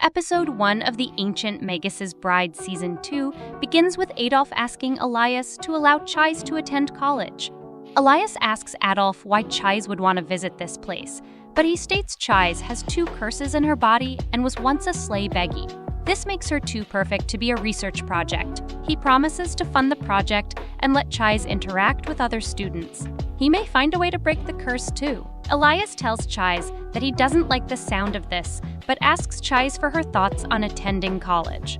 Episode 1 of the Ancient Magus's Bride Season 2 begins with Adolf asking Elias to allow Chais to attend college. Elias asks Adolf why Chais would want to visit this place, but he states Chais has 2 curses in her body and was once a slay beggy. This makes her too perfect to be a research project. He promises to fund the project and let Chais interact with other students. He may find a way to break the curse too. Elias tells Chais that he doesn't like the sound of this, but asks Chais for her thoughts on attending college.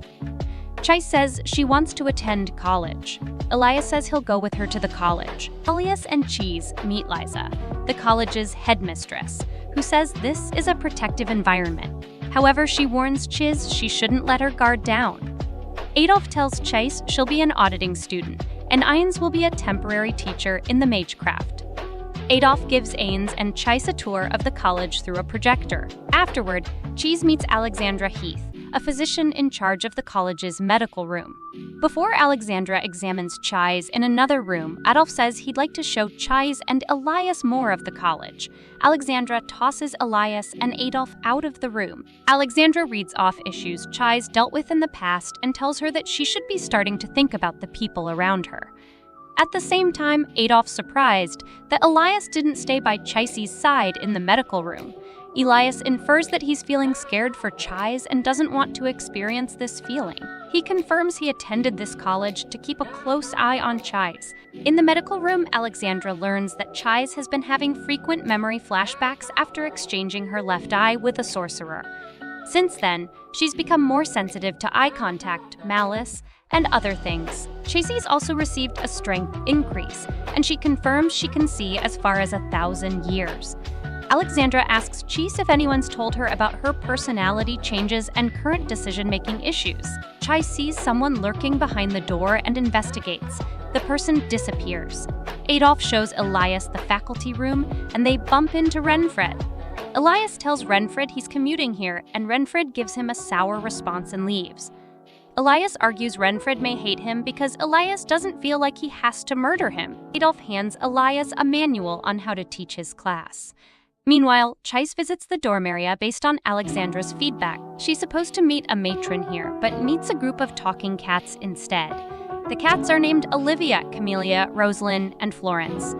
Chais says she wants to attend college. Elias says he'll go with her to the college. Elias and Cheese meet Liza, the college's headmistress, who says this is a protective environment. However, she warns Chiz she shouldn't let her guard down. Adolf tells Chais she'll be an auditing student, and Ains will be a temporary teacher in the magecraft. Adolf gives Ains and Chais a tour of the college through a projector. Afterward, Cheese meets Alexandra Heath, a physician in charge of the college's medical room. Before Alexandra examines Chais in another room, Adolf says he'd like to show Chais and Elias more of the college. Alexandra tosses Elias and Adolf out of the room. Alexandra reads off issues Chais dealt with in the past and tells her that she should be starting to think about the people around her. At the same time, Adolf's surprised that Elias didn't stay by Chais's side in the medical room. Elias infers that he's feeling scared for Chais and doesn't want to experience this feeling. He confirms he attended this college to keep a close eye on Chais. In the medical room, Alexandra learns that Chais has been having frequent memory flashbacks after exchanging her left eye with a sorcerer. Since then, she's become more sensitive to eye contact, malice, and other things. Chasey's also received a strength increase, and she confirms she can see as far as 1,000 years. Alexandra asks Cheese if anyone's told her about her personality changes and current decision-making issues. Chai sees someone lurking behind the door and investigates. The person disappears. Adolf shows Elias the faculty room, and they bump into Renfred. Elias tells Renfred he's commuting here, and Renfred gives him a sour response and leaves. Elias argues Renfred may hate him because Elias doesn't feel like he has to murder him. Adolf hands Elias a manual on how to teach his class. Meanwhile, Chais visits the dorm area based on Alexandra's feedback. She's supposed to meet a matron here, but meets a group of talking cats instead. The cats are named Olivia, Camellia, Rosalind, and Florence.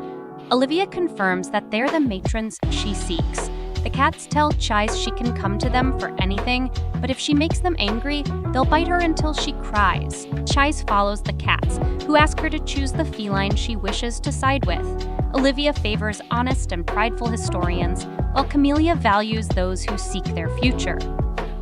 Olivia confirms that they're the matrons she seeks. The cats tell Chais she can come to them for anything, but if she makes them angry, they'll bite her until she cries. Chais follows the cats, who ask her to choose the feline she wishes to side with. Olivia favors honest and prideful historians, while Camellia values those who seek their future.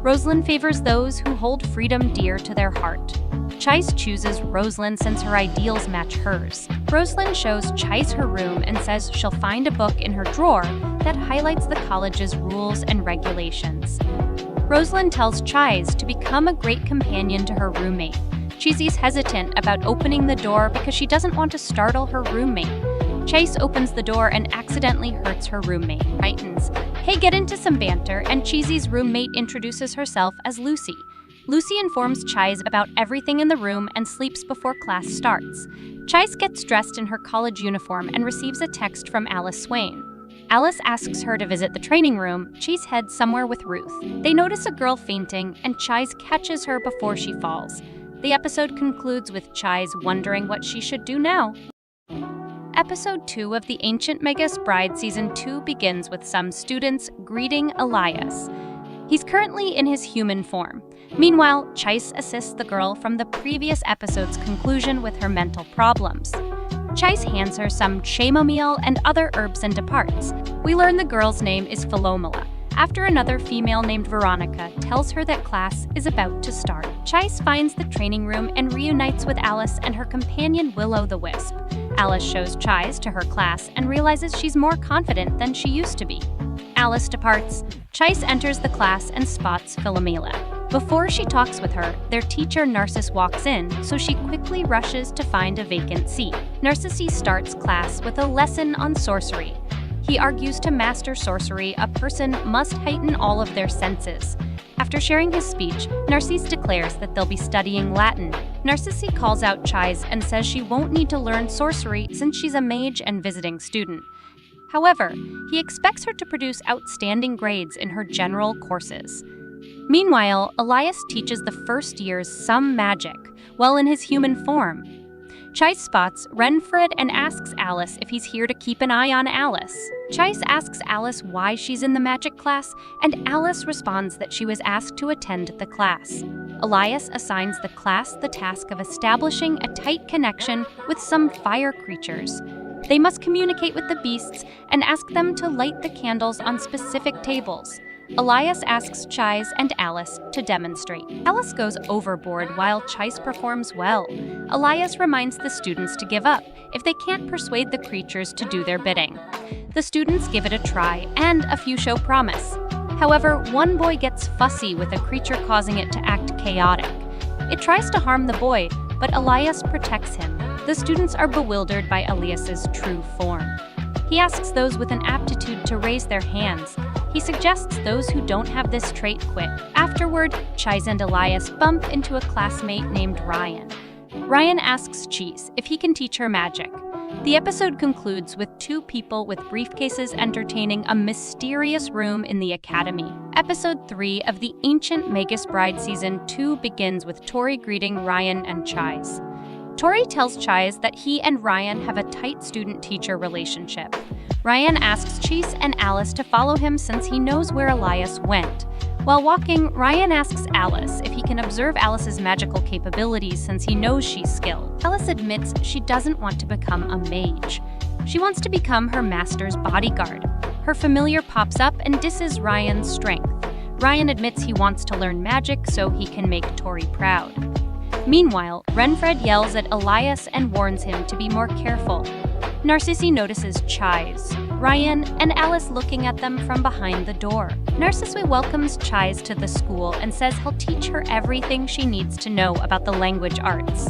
Rosalind favors those who hold freedom dear to their heart. Chais chooses Rosalind since her ideals match hers. Rosalind shows Chais her room and says she'll find a book in her drawer that highlights the college's rules and regulations. Rosalind tells Chais to become a great companion to her roommate. Cheesy's hesitant about opening the door because she doesn't want to startle her roommate. Chais opens the door and accidentally hurts her roommate. Brightens. Hey, get into some banter, and Cheesy's roommate introduces herself as Lucy. Lucy informs Chais about everything in the room and sleeps before class starts. Chais gets dressed in her college uniform and receives a text from Alice Swain. Alice asks her to visit the training room. Chase heads somewhere with Ruth. They notice a girl fainting, and Chais catches her before she falls. The episode concludes with Chais wondering what she should do now. Episode 2 of the Ancient Magus Bride Season 2 begins with some students greeting Elias. He's currently in his human form. Meanwhile, Chais assists the girl from the previous episode's conclusion with her mental problems. Chais hands her some chamomile and other herbs and departs. We learn the girl's name is Philomela, after another female named Veronica tells her that class is about to start. Chais finds the training room and reunites with Alice and her companion Will-O-the-Wisp. Alice shows Chais to her class and realizes she's more confident than she used to be. Alice departs. Chais enters the class and spots Philomela. Before she talks with her, their teacher Narcissus walks in, so she quickly rushes to find a vacant seat. Narcissus starts class with a lesson on sorcery. He argues to master sorcery, a person must heighten all of their senses. After sharing his speech, Narcissus declares that they'll be studying Latin. Narcissus calls out Chais and says she won't need to learn sorcery since she's a mage and visiting student. However, he expects her to produce outstanding grades in her general courses. Meanwhile, Elias teaches the first years some magic, while in his human form. Chais spots Renfred and asks Alice if he's here to keep an eye on Alice. Chais asks Alice why she's in the magic class, and Alice responds that she was asked to attend the class. Elias assigns the class the task of establishing a tight connection with some fire creatures. They must communicate with the beasts and ask them to light the candles on specific tables. Elias asks Chais and Alice to demonstrate. Alice goes overboard while Chais performs well. Elias reminds the students to give up if they can't persuade the creatures to do their bidding. The students give it a try, and a few show promise. However, one boy gets fussy with a creature causing it to act chaotic. It tries to harm the boy, but Elias protects him. The students are bewildered by Elias's true form. He asks those with an aptitude to raise their hands. He suggests those who don't have this trait quit. Afterward, Chais and Elias bump into a classmate named Ryan. Ryan asks Chais if he can teach her magic. The episode concludes with two people with briefcases entertaining a mysterious room in the academy. Episode 3 of the Ancient Magus Bride Season 2 begins with Tori greeting Ryan and Chais. Tori tells Chais that he and Ryan have a tight student-teacher relationship. Ryan asks Chais and Alice to follow him since he knows where Elias went. While walking, Ryan asks Alice if he can observe Alice's magical capabilities since he knows she's skilled. Alice admits she doesn't want to become a mage. She wants to become her master's bodyguard. Her familiar pops up and disses Ryan's strength. Ryan admits he wants to learn magic so he can make Tori proud. Meanwhile, Renfred yells at Elias and warns him to be more careful. Narcissi notices Chais, Ryan, and Alice looking at them from behind the door. Narcissi welcomes Chais to the school and says he'll teach her everything she needs to know about the language arts.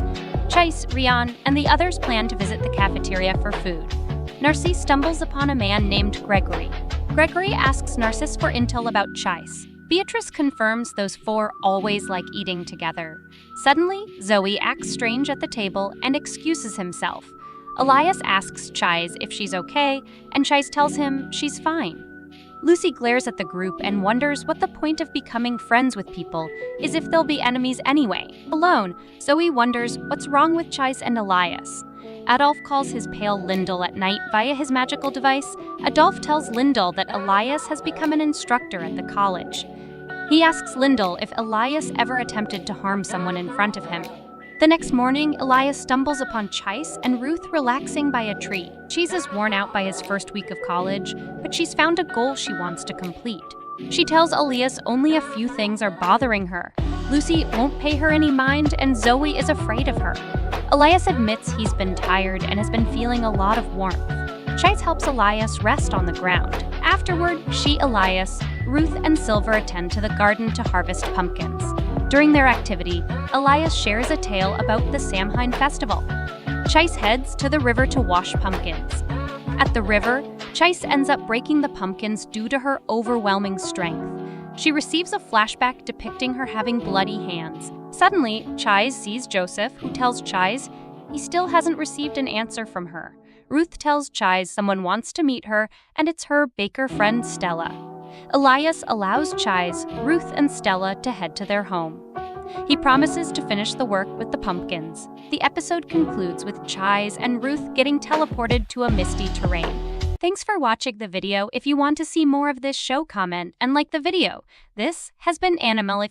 Chais, Ryan, and the others plan to visit the cafeteria for food. Narcissi stumbles upon a man named Gregory. Gregory asks Narcissi for intel about Chais. Beatrice confirms those four always like eating together. Suddenly, Zoe acts strange at the table and excuses himself. Elias asks Chais if she's okay, and Chais tells him she's fine. Lucy glares at the group and wonders what the point of becoming friends with people is if they'll be enemies anyway. Alone, Zoe wonders what's wrong with Chais and Elias. Adolf calls his pale Lyndall at night via his magical device. Adolf tells Lyndall that Elias has become an instructor at the college. He asks Lyndall if Elias ever attempted to harm someone in front of him. The next morning, Elias stumbles upon Chais and Ruth relaxing by a tree. Chais is worn out by his first week of college, but she's found a goal she wants to complete. She tells Elias only a few things are bothering her. Lucy won't pay her any mind, and Zoe is afraid of her. Elias admits he's been tired and has been feeling a lot of warmth. Chais helps Elias rest on the ground. Afterward, she, Elias, Ruth, and Silver attend to the garden to harvest pumpkins. During their activity, Elias shares a tale about the Samhain festival. Chais heads to the river to wash pumpkins. At the river, Chais ends up breaking the pumpkins due to her overwhelming strength. She receives a flashback depicting her having bloody hands. Suddenly, Chais sees Joseph, who tells Chais he still hasn't received an answer from her. Ruth tells Chais someone wants to meet her, and it's her baker friend Stella. Elias allows Chais, Ruth, and Stella to head to their home. He promises to finish the work with the pumpkins. The episode concludes with Chais and Ruth getting teleported to a misty terrain. Thanks for watching the video. If you want to see more of this show, comment and like the video. This has been Annabelle.